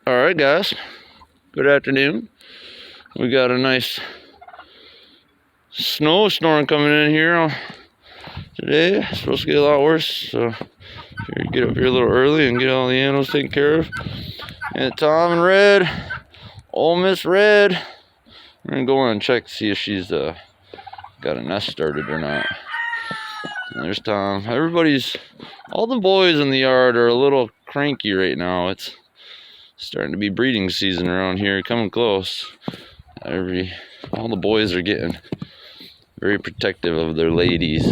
Alright guys, good afternoon. We got a nice snowstorm coming in here today. It's supposed to get a lot worse, so figured get up here a little early and get all the animals taken care of. And Tom and Red, old Miss Red, we're gonna go on and check to see if she's got a nest started or not. And there's Tom. All the boys in the yard are a little cranky right now. It's starting to be breeding season around here, coming close. All the boys are getting very protective of their ladies.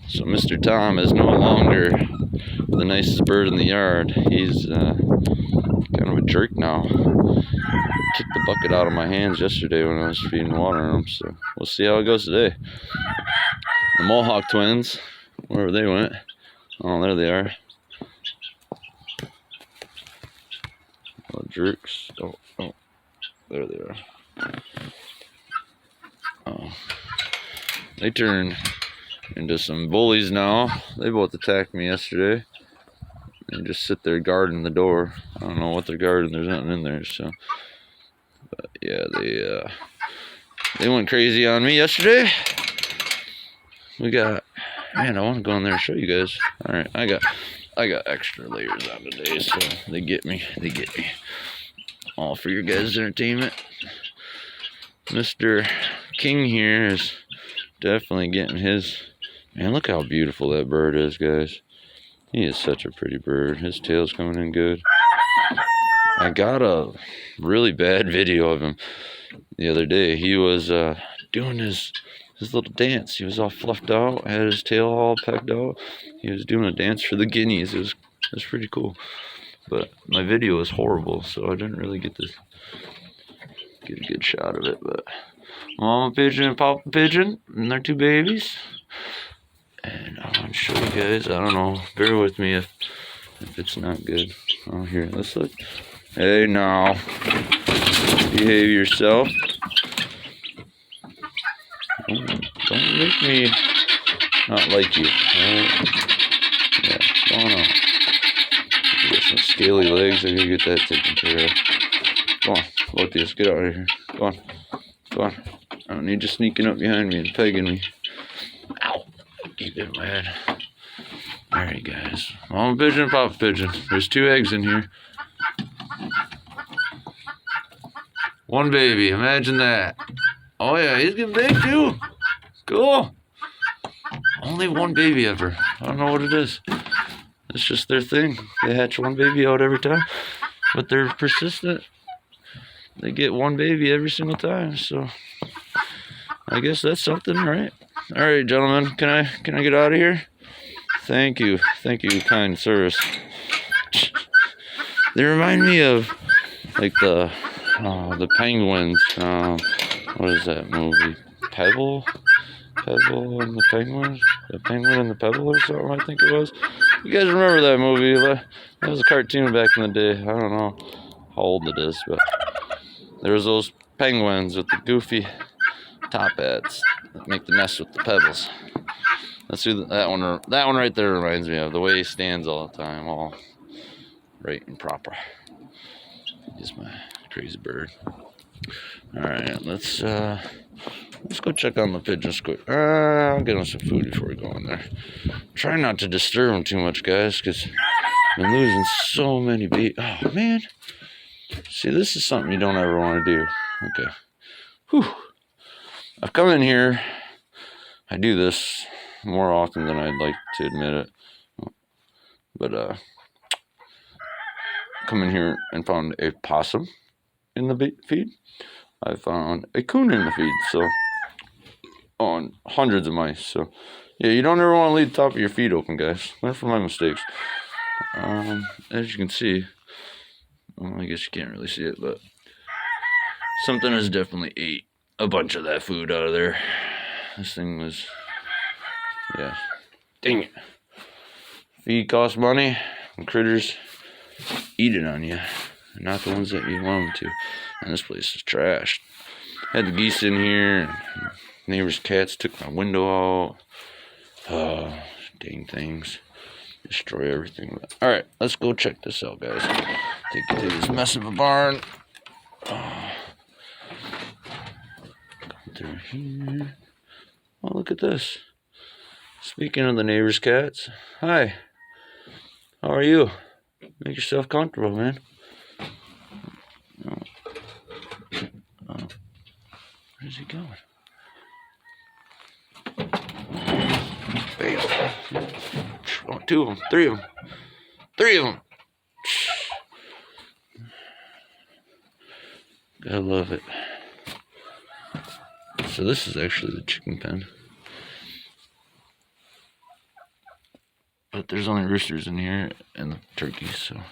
So Mr. Tom is no longer the nicest bird in the yard. He's kind of a jerk now. Kicked the bucket out of my hands yesterday when I was feeding water on him. So we'll see how it goes today. The Mohawk twins, wherever they went. Oh, there they are. Oh, jerks. Oh, there they are. Oh, they turned into some bullies now. They both attacked me yesterday. They just sit there guarding the door. I don't know what they're guarding. There's nothing in there. So, but yeah, they went crazy on me yesterday. Man, I want to go in there and show you guys. All right, I got extra layers on today, so they get me. All for your guys' entertainment. Mr. King here is definitely getting his. Man, look how beautiful that bird is, guys. He is such a pretty bird. His tail's coming in good. I got a really bad video of him the other day. He was doing his little dance. He was all fluffed out, had his tail all pecked out. He was doing a dance for the guineas. It was pretty cool. But my video was horrible, so I didn't really get a good shot of it. But Mama Pigeon and Papa Pigeon and their two babies. And I want to show you guys. I don't know. Bear with me if it's not good. Oh, here. Let's look. Hey, now. Behave yourself. Don't make me not like you. Alright? Yeah, going on. You got some scaly legs. I gotta get that taken care of. Come on, look this. Get out of here. Go on. I don't need you sneaking up behind me and pegging me. Ow! Keep it in my head. Alright, guys. Mama Pigeon and Papa Pigeon. There's 2 eggs in here. 1 baby. Imagine that. Oh yeah, he's getting big too. Cool. Only 1 baby ever. I don't know what it is. It's just their thing. They hatch 1 baby out every time, but they're persistent. They get 1 baby every single time. So I guess that's something, right? All right, gentlemen. Can I get out of here? Thank you, kind service. They remind me of like the Penguins. What is that movie? Pebble and the Penguins? The Penguin and the Pebble or something, I think it was. You guys remember that movie? That was a cartoon back in the day. I don't know how old it is, but there was those penguins with the goofy top hats that make the nest with the pebbles. That's who that one right there reminds me of. The way he stands all the time, all right and proper. He's my crazy bird. All right, let's go check on the pigeons quick. I'll get them some food before we go in there. Try not to disturb them too much, guys, because I've been losing so many bees. Oh man, see, this is something you don't ever want to do. Okay, whew. I've come in here. I do this more often than I'd like to admit it, but come in here and found a possum in the feed. I found a coon in the feed, so on hundreds of mice. So yeah, you don't ever want to leave the top of your feed open, guys. Learn from my mistakes. As you can see, well, I guess you can't really see it, but something has definitely ate a bunch of that food out of there. This thing was, yeah, dang it. Feed costs money, and critters eat it on you, not the ones that you want them to. And this place is trashed. Had the geese in here, and neighbors' cats took my window out. Oh, dang things. Destroy everything. Alright, let's go check this out, guys. Take you through this mess of a barn. Through here. Oh, look at this. Speaking of the neighbor's cats, hi. How are you? Make yourself comfortable, man. Where's he going? Bam. Oh, 2 of them, 3 of them. 3 of them. I love it. So this is actually the chicken pen. But there's only roosters in here and the turkeys, so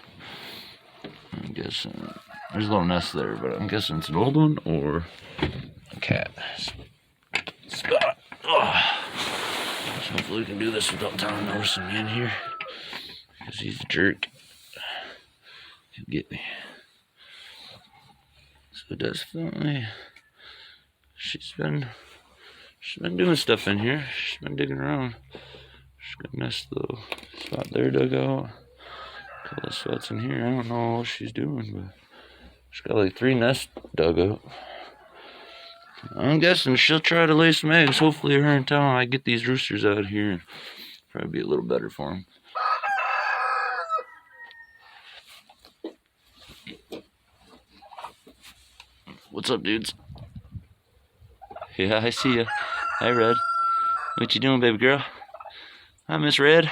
I'm guessing there's a little nest there, but I'm guessing it's an old one or a cat. Spot. Oh. So hopefully we can do this without telling noticing me in here, because he's a jerk. He'll get me. So definitely, she's been doing stuff in here. She's been digging around. She's got a nest little spot there dug out. A couple of spots in here. I don't know what she's doing, but she's got like 3 nests dug up. I'm guessing she'll try to lay some eggs. Hopefully her and town I get these roosters out here and probably be a little better for them. What's up, dudes? Yeah, I see ya. Hi, Red. What you doing, baby girl? Hi, Miss Red.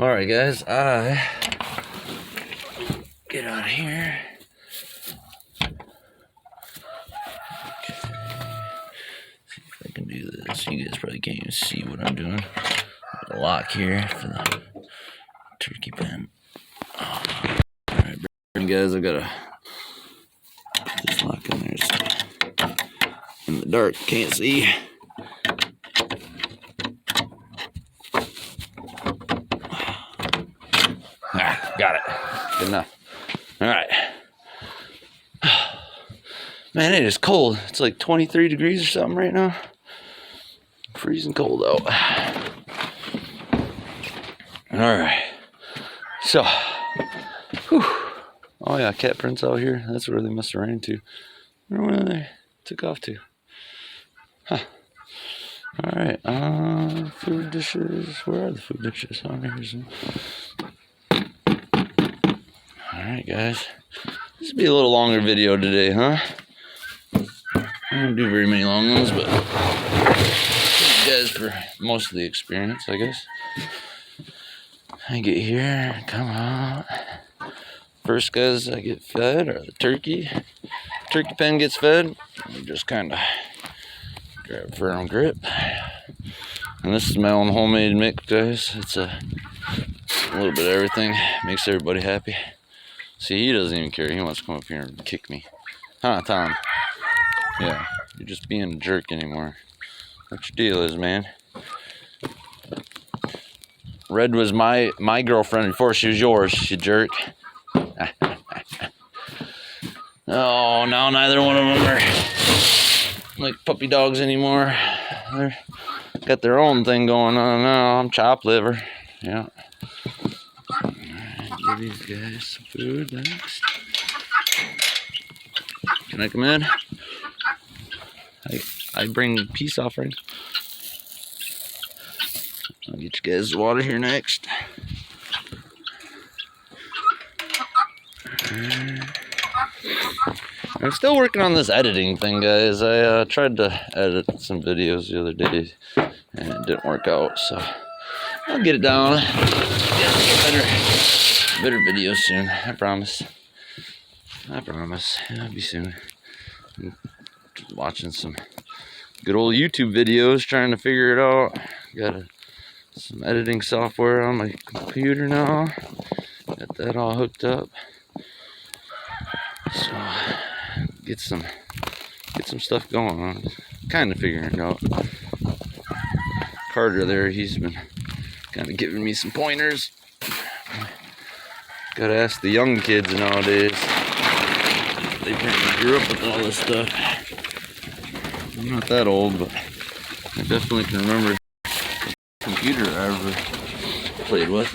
Alright, guys. I get out of here. Okay. See if I can do this. You guys probably can't even see what I'm doing. Got a lock here for the turkey pen. Alright, guys, I gotta put this lock in there so in the dark can't see. Got it. Good enough. Alright. Man, it is cold. It's like 23 degrees or something right now. Freezing cold out. Alright. So. Whew. Oh yeah, cat prints out here. That's where they must have ran into. I wonder where they took off to. Huh. Alright. Food dishes. Where are the food dishes? Oh, here's them. Alright, guys. This will be a little longer video today, huh? I don't do very many long ones, but thank you guys for most of the experience, I guess. I get here, come out. First, guys, I get fed, or the turkey. Turkey pen gets fed. We just kind of grab firm grip. And this is my own homemade mix, guys. It's a little bit of everything. Makes everybody happy. See, he doesn't even care. He wants to come up here and kick me. Huh, Tom? Yeah, you're just being a jerk anymore. What your deal is, man? Red was my girlfriend before she was yours, you jerk. Oh, now neither one of them are like puppy dogs anymore. They're got their own thing going on now. I'm chopped liver. Yeah. Give these guys some food next. Can I come in? I bring peace offering. I'll get you guys water here next. I'm still working on this editing thing, guys. I tried to edit some videos the other day and it didn't work out, so I'll get it down. Better videos soon, I promise. I promise. It'll be soon. I'm watching some good old YouTube videos, trying to figure it out. Got some editing software on my computer now. Got that all hooked up. So get some stuff going on. Kind of figuring it out. Carter there, he's been kind of giving me some pointers. Gotta ask the young kids nowadays. They probably grew up with all this stuff. I'm not that old, but I definitely can remember the computer I ever played with.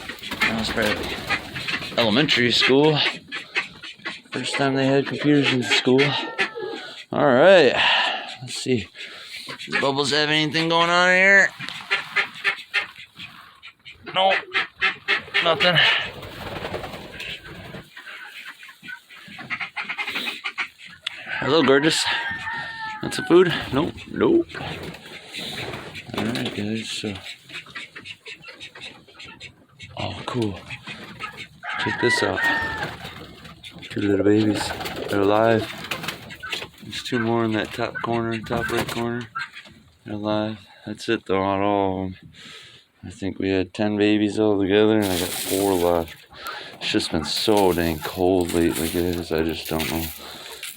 I was probably like elementary school. First time they had computers in school. Alright. Let's see. Does Bubbles have anything going on here? Nope. Nothing. Hello, gorgeous. Want some food? Nope. Nope. Alright, guys. So. Oh, cool. Check this out. 2 little babies. They're alive. There's 2 more in that top corner, top right corner. They're alive. That's it though, not all of them. I think we had 10 babies all together and I got 4 left. It's just been so dang cold lately, guys. I just don't know.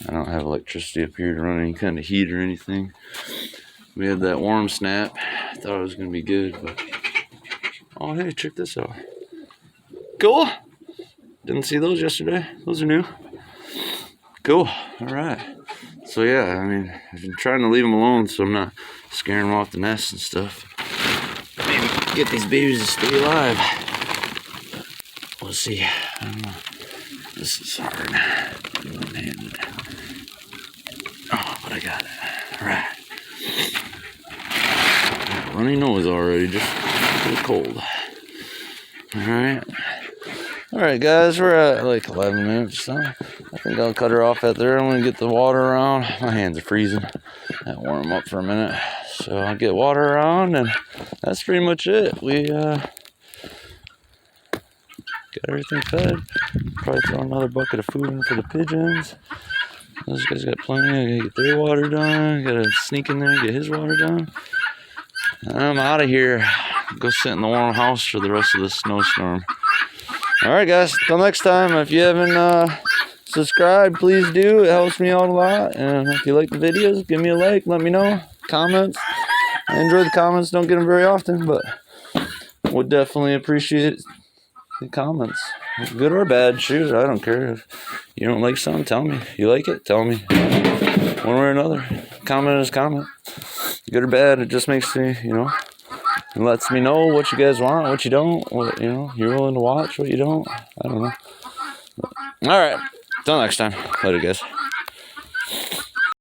I don't have electricity up here to run any kind of heat or anything. We had that warm snap. I thought it was going to be good, but... Oh, hey, check this out. Cool. Didn't see those yesterday. Those are new. Cool. Alright. So yeah, I mean, I've been trying to leave them alone so I'm not scaring them off the nest and stuff. Maybe get these babies to stay alive. We'll see. I don't know. This is hard. One-handed. Oh, but I got it. Alright. Runny nose already, just a little cold. Alright. Alright guys, we're at like 11 minutes, so I think I'll cut her off at there. I'm gonna get the water around. My hands are freezing. I'll warm them up for a minute. So I'll get water around and that's pretty much it. We got everything fed. Probably throw another bucket of food in for the pigeons. Those guys got plenty. I gotta get their water done. Gotta sneak in there and get his water done. And I'm out of here. Go sit in the warm house for the rest of the snowstorm. Alright guys, till next time. If you haven't subscribed, please do. It helps me out a lot. And if you like the videos, give me a like. Let me know. Comments. I enjoy the comments. Don't get them very often, but would definitely appreciate the comments. Good or bad, shoot, I don't care. If you don't like something, tell me. If you like it, tell me. One way or another. Comment is comment. Good or bad, it just makes me, you know, it lets me know what you guys want, what you don't, what, you know, you're willing to watch, what you don't. I don't know. Alright, till next time. Later, guys.